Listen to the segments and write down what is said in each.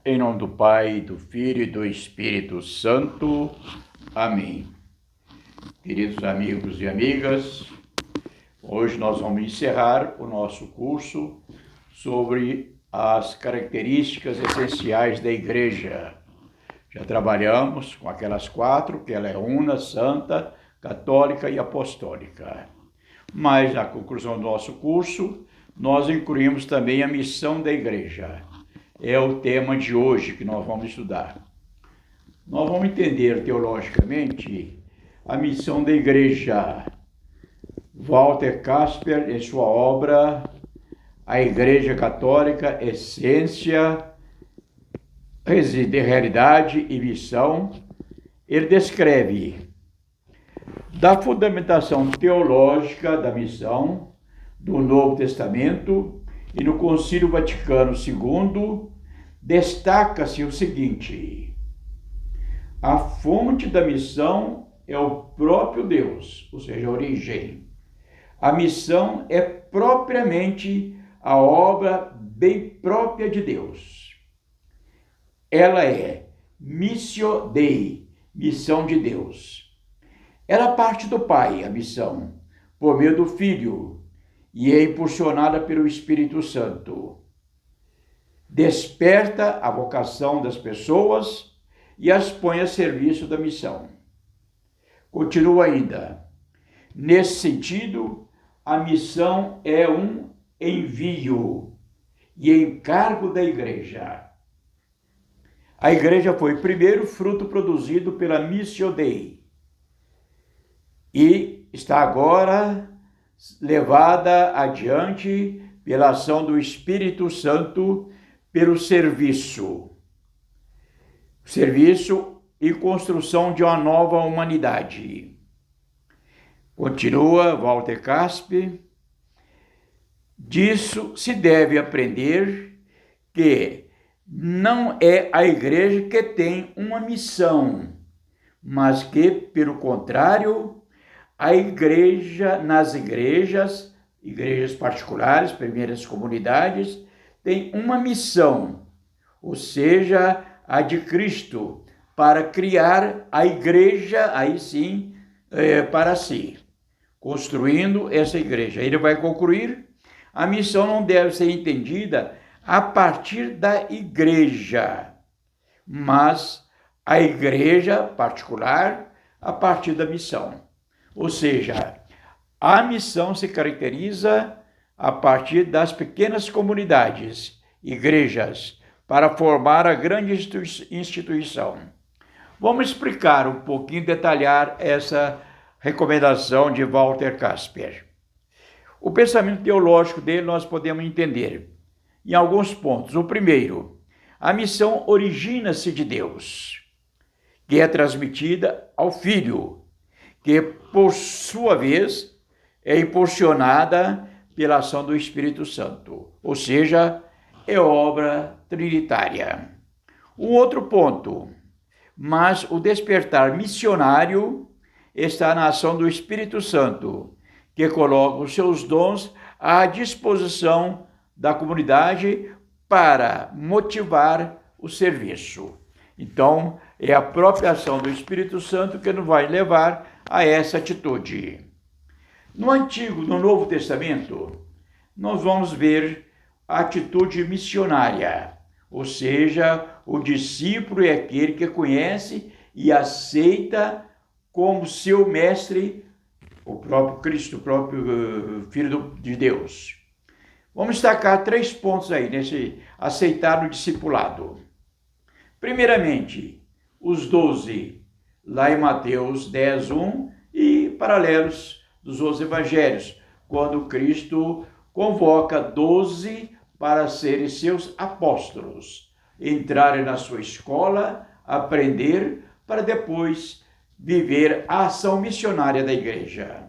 Em nome do Pai, do Filho e do Espírito Santo. Amém. Queridos amigos e amigas, hoje nós vamos encerrar o nosso curso sobre as características essenciais da Igreja. Já trabalhamos com aquelas 4, que ela é una, santa, católica e apostólica. Mas na conclusão do nosso curso, nós incluímos também a missão da Igreja. É o tema de hoje que nós vamos estudar. Nós vamos entender teologicamente a missão da Igreja. Walter Kasper, em sua obra A Igreja Católica, Essência, Realidade e Missão, ele descreve da fundamentação teológica da missão do Novo Testamento e no Concílio Vaticano II, destaca-se o seguinte: a fonte da missão é o próprio Deus, ou seja, a origem. A missão é propriamente a obra bem própria de Deus. Ela é missio Dei, missão de Deus. Ela parte do Pai, a missão, por meio do Filho, e é impulsionada pelo Espírito Santo. Desperta a vocação das pessoas e as põe a serviço da missão. Continua ainda. Nesse sentido, a missão é um envio e encargo da Igreja. A Igreja foi primeiro fruto produzido pela Missio Dei e está agora levada adiante pela ação do Espírito Santo pelo serviço e construção de uma nova humanidade. Continua Walter Kasper, disso se deve aprender que não é a Igreja que tem uma missão, mas que, pelo contrário, a Igreja, nas igrejas particulares, primeiras comunidades, tem uma missão, ou seja, a de Cristo, para criar a Igreja, aí sim, para si, construindo essa Igreja. Ele vai concluir: a missão não deve ser entendida a partir da Igreja, mas a Igreja particular a partir da missão. Ou seja, a missão se caracteriza a partir das pequenas comunidades, igrejas, para formar a grande instituição. Vamos explicar um pouquinho, detalhar essa recomendação de Walter Kasper. O pensamento teológico dele nós podemos entender em alguns pontos. O primeiro, a missão origina-se de Deus, que é transmitida ao Filho, que, por sua vez, é impulsionada pela ação do Espírito Santo, ou seja, é obra trinitária. Um outro ponto, mas o despertar missionário está na ação do Espírito Santo, que coloca os seus dons à disposição da comunidade para motivar o serviço. Então, é a própria ação do Espírito Santo que nos vai levar a essa atitude. No Novo Testamento, nós vamos ver a atitude missionária, ou seja, o discípulo é aquele que conhece e aceita como seu mestre o próprio Cristo, o próprio Filho de Deus. Vamos destacar 3 pontos aí nesse aceitar no discipulado. Primeiramente, os 12, lá em Mateus 10, 1, e paralelos dos outros evangelhos, quando Cristo convoca 12 para serem seus apóstolos, entrarem na sua escola, aprender, para depois viver a ação missionária da Igreja.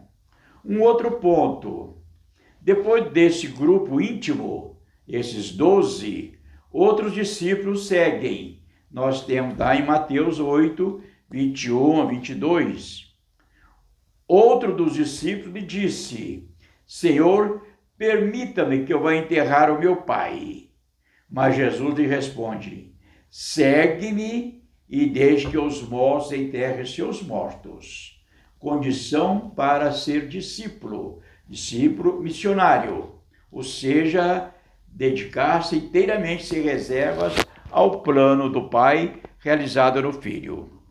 Um outro ponto, depois desse grupo íntimo, esses 12, outros discípulos seguem. Nós temos lá em Mateus 8, 21 a 22. Outro dos discípulos lhe disse: Senhor, permita-me que eu vá enterrar o meu pai. Mas Jesus lhe responde: segue-me e deixe que os mortos enterrem seus mortos. Condição para ser discípulo missionário, ou seja, dedicar-se inteiramente sem reservas ao plano do Pai realizado no Filho.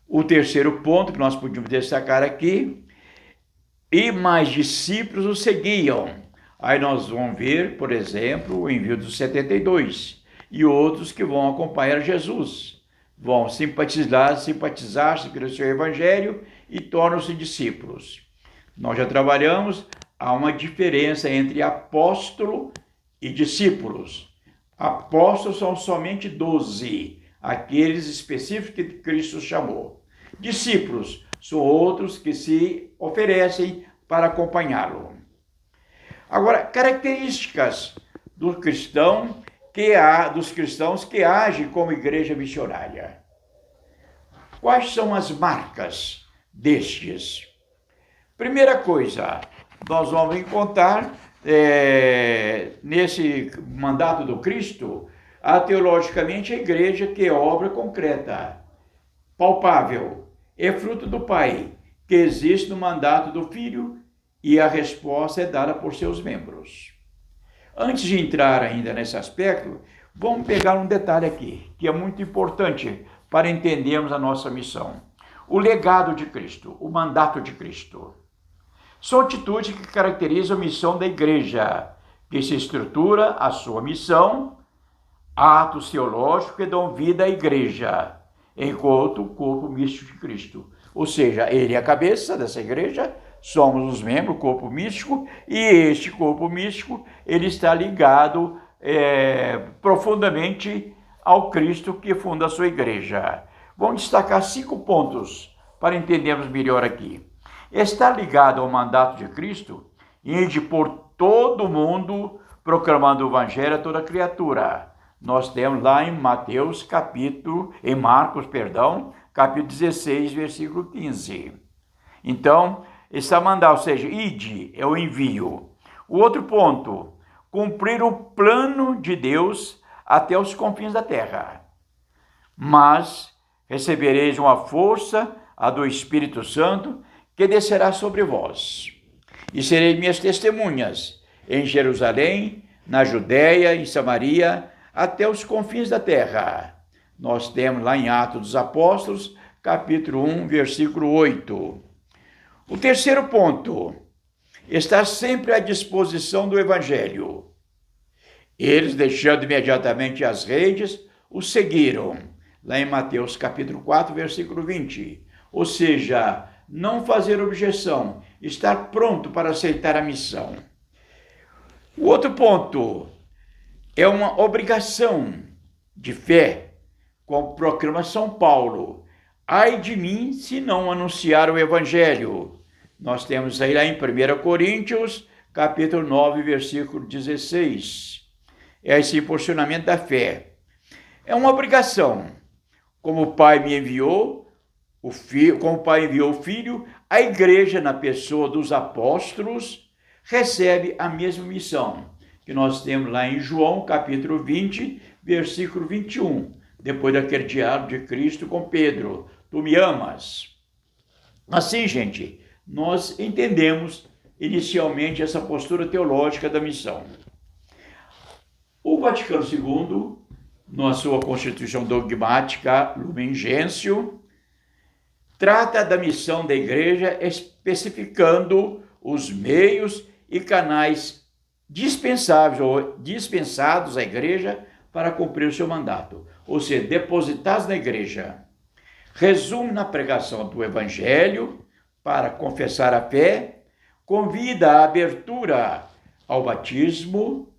O terceiro ponto que nós podemos destacar aqui, e mais discípulos o seguiam. Aí nós vamos ver, por exemplo, o envio dos 72 e outros que vão acompanhar Jesus. Vão simpatizar-se pelo seu evangelho e tornam-se discípulos. Nós já trabalhamos, há uma diferença entre apóstolo e discípulos. Apóstolos são somente 12, aqueles específicos que Cristo chamou. Discípulos são outros que se oferecem para acompanhá-lo. Agora, características dos cristãos que agem como igreja missionária. Quais são as marcas destes? Primeira coisa, nós vamos encontrar nesse mandato do Cristo, teologicamente a igreja que é obra concreta, palpável, é fruto do Pai, que existe no mandato do Filho e a resposta é dada por seus membros. Antes de entrar ainda nesse aspecto, vamos pegar um detalhe aqui, que é muito importante para entendermos a nossa missão. O legado de Cristo, o mandato de Cristo. São atitudes que caracterizam a missão da igreja, que se estrutura a sua missão, atos teológicos que dão vida à igreja, enquanto o corpo místico de Cristo. Ou seja, ele é a cabeça dessa igreja, somos os membros, o corpo místico, e este corpo místico ele está ligado profundamente ao Cristo que funda a sua igreja. Vamos destacar 5 pontos para entendermos melhor aqui. Está ligado ao mandato de Cristo, ide por todo o mundo proclamando o evangelho a toda criatura. Nós temos lá em Marcos, capítulo 16, versículo 15. Então, está mandado, ou seja, ide é o envio. O outro ponto, cumprir o plano de Deus até os confins da terra. Mas recebereis uma força, a do Espírito Santo, que descerá sobre vós. E sereis minhas testemunhas em Jerusalém, na Judéia, em Samaria, até os confins da terra. Nós temos lá em Atos dos Apóstolos, capítulo 1, versículo 8. O terceiro ponto, estar sempre à disposição do Evangelho. Eles, deixando imediatamente as redes, o seguiram, lá em Mateus capítulo 4, versículo 20. Ou seja, não fazer objeção, estar pronto para aceitar a missão. O outro ponto é uma obrigação de fé, como proclama São Paulo. Ai de mim se não anunciar o Evangelho. Nós temos aí lá em 1 Coríntios, capítulo 9, versículo 16. É esse posicionamento da fé. É uma obrigação. Como o Pai me enviou, como o Pai enviou o Filho, a igreja, na pessoa dos apóstolos, recebe a mesma missão que nós temos lá em João, capítulo 20, versículo 21, depois daquele diálogo de Cristo com Pedro, tu me amas. Assim, gente, nós entendemos inicialmente essa postura teológica da missão. O Vaticano II, na sua Constituição Dogmática Lumen Gentium, trata da missão da igreja especificando os meios e canais dispensáveis ou dispensados à igreja para cumprir o seu mandato, ou seja, depositados na igreja. Resume na pregação do evangelho para confessar a fé, convida à abertura ao batismo,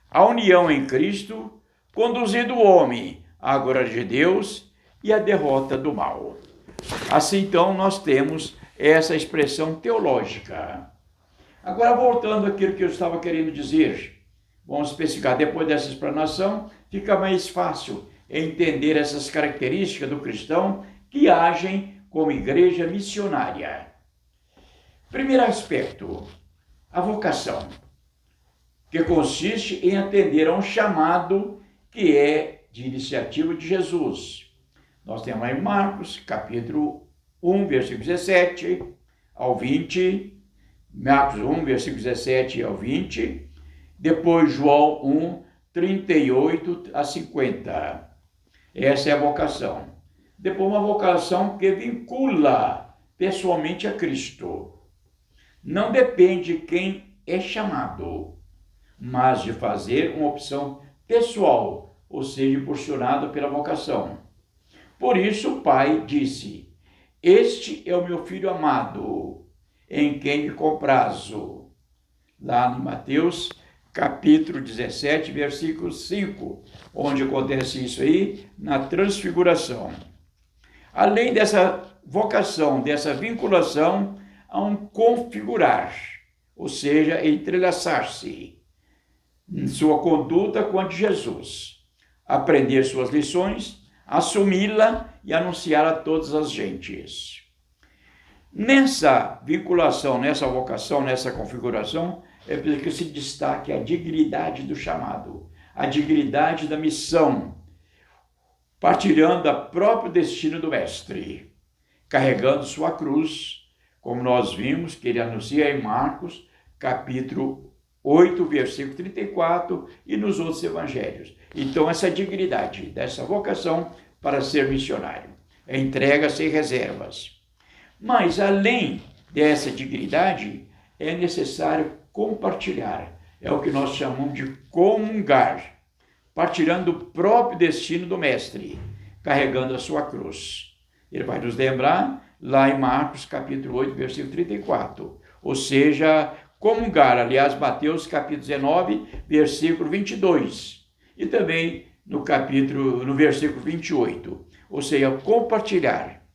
à união em Cristo, conduzindo o homem à glória de Deus e à derrota do mal. Assim, então, nós temos essa expressão teológica. Agora, voltando àquilo que eu estava querendo dizer, vamos especificar, depois dessa explanação, fica mais fácil entender essas características do cristão que agem como igreja missionária. Primeiro aspecto, a vocação, que consiste em atender a um chamado que é de iniciativa de Jesus. Nós temos lá em Marcos, capítulo 1, versículo 17 ao 20, Marcos 1, versículo 17 ao 20, depois João 1, 38 a 50. Essa é a vocação. Depois uma vocação que vincula pessoalmente a Cristo. Não depende de quem é chamado, mas de fazer uma opção pessoal, ou seja, impulsionado pela vocação. Por isso o Pai disse: este é o meu filho amado, em quem me comprazo. Lá em Mateus, capítulo 17, versículo 5, onde acontece isso aí, na transfiguração. Além dessa vocação, dessa vinculação, há um configurar, ou seja, entrelaçar-se em sua conduta com a de Jesus, aprender suas lições, assumi-la e anunciar a todas as gentes. Nessa vinculação, nessa vocação, nessa configuração, é preciso que se destaque a dignidade do chamado, a dignidade da missão, partilhando o próprio destino do Mestre, carregando sua cruz, como nós vimos que ele anuncia em Marcos, capítulo 8, versículo 34, e nos outros evangelhos. Então, essa dignidade dessa vocação para ser missionário, é entrega sem reservas. Mas, além dessa dignidade, é necessário compartilhar. É o que nós chamamos de comungar, partilhando o próprio destino do Mestre, carregando a sua cruz. Ele vai nos lembrar lá em Marcos, capítulo 8, versículo 34. Ou seja, comungar, aliás, Mateus, capítulo 19, versículo 22. E também no versículo 28. Ou seja, compartilhar.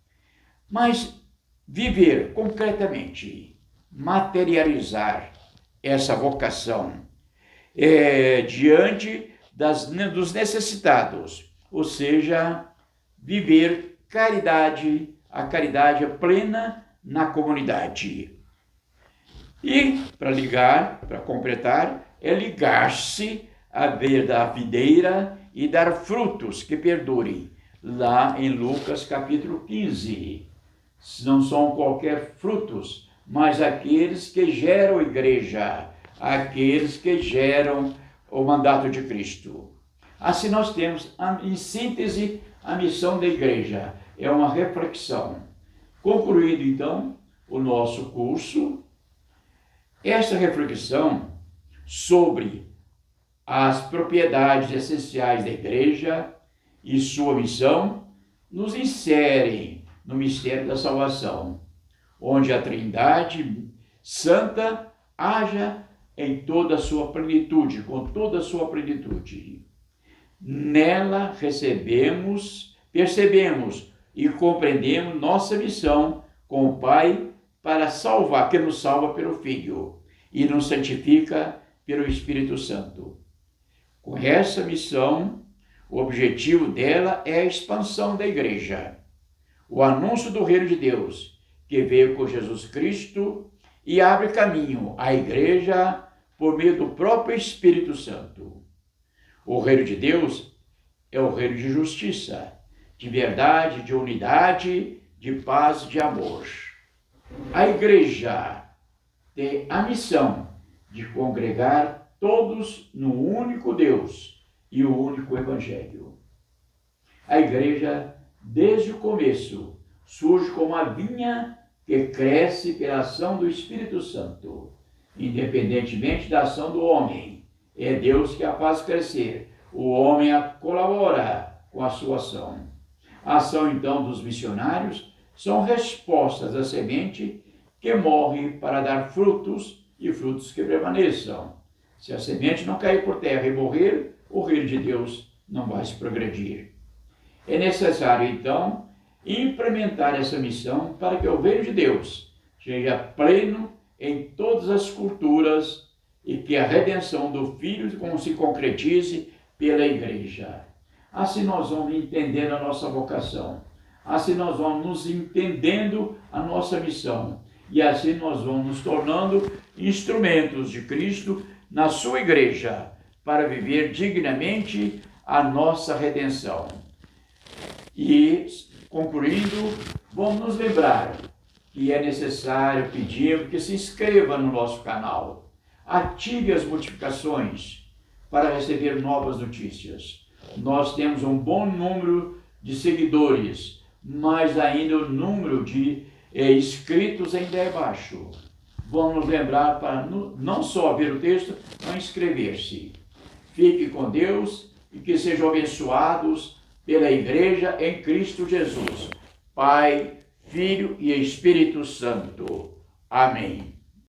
Mas viver concretamente, materializar essa vocação diante dos necessitados, ou seja, viver caridade, a caridade plena na comunidade. E, para completar, é ligar-se à videira e dar frutos que perdurem, lá em Lucas capítulo 15. Não são qualquer frutos, mas aqueles que geram igreja, aqueles que geram o mandato de Cristo. Assim nós temos, em síntese, a missão da igreja. É uma reflexão. Concluído, então, o nosso curso, essa reflexão sobre as propriedades essenciais da igreja e sua missão nos insere no mistério da salvação, onde a Trindade Santa haja em toda a sua plenitude, com toda a sua plenitude. Nela percebemos e compreendemos nossa missão com o Pai para salvar, que nos salva pelo Filho e nos santifica pelo Espírito Santo. Com essa missão, o objetivo dela é a expansão da igreja, o anúncio do reino de Deus, que veio com Jesus Cristo e abre caminho à igreja por meio do próprio Espírito Santo. O reino de Deus é o reino de justiça, de verdade, de unidade, de paz e de amor. A igreja tem a missão de congregar todos no único Deus e o único Evangelho. A igreja, desde o começo, surge como a vinha que cresce pela ação do Espírito Santo, independentemente da ação do homem. É Deus que a faz crescer, o homem a colabora com a sua ação. A ação, então, dos missionários são respostas à semente que morre para dar frutos e frutos que permaneçam. Se a semente não cair por terra e morrer, o reino de Deus não vai se progredir. É necessário, então, implementar essa missão para que o reino de Deus seja pleno em todas as culturas e que a redenção do Filho se concretize pela igreja. Assim nós vamos entendendo a nossa vocação, assim nós vamos nos entendendo a nossa missão e assim nós vamos nos tornando instrumentos de Cristo na sua igreja para viver dignamente a nossa redenção. E, concluindo, vamos nos lembrar que é necessário pedir que se inscreva no nosso canal, ative as notificações para receber novas notícias. Nós temos um bom número de seguidores, mas ainda o número de inscritos ainda é baixo. Vamos nos lembrar para não só ver o texto, mas inscrever-se. Fique com Deus e que sejam abençoados pela Igreja em Cristo Jesus. Pai, Filho e Espírito Santo. Amém.